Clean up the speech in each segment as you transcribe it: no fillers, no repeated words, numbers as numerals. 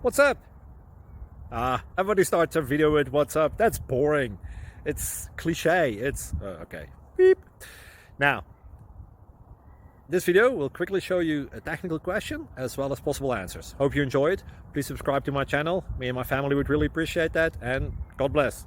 What's up? Everybody starts a video with what's up. That's boring. It's cliche. It's okay. Beep. Now, this video will quickly show you a technical question as well as possible answers. Hope you enjoy it. Please subscribe to my channel. Me and my family would really appreciate that, and God bless.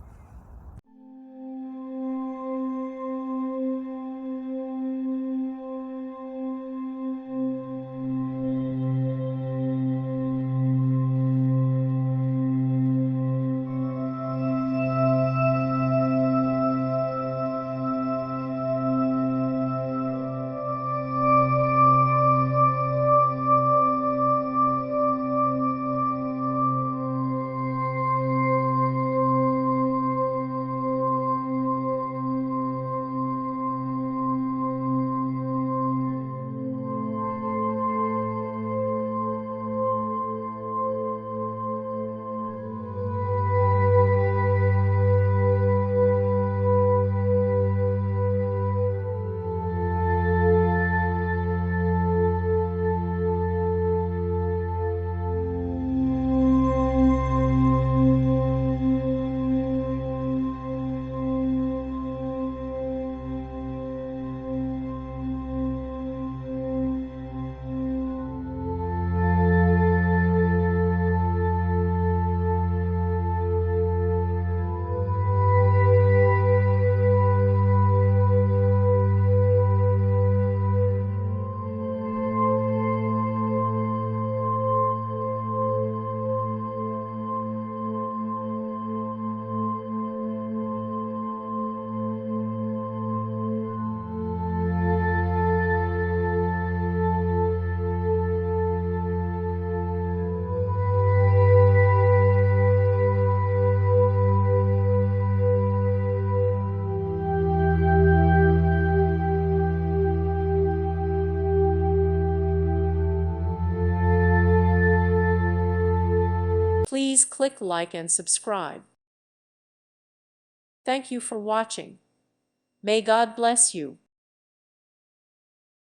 Please click like and subscribe. Thank you for watching. May God bless you.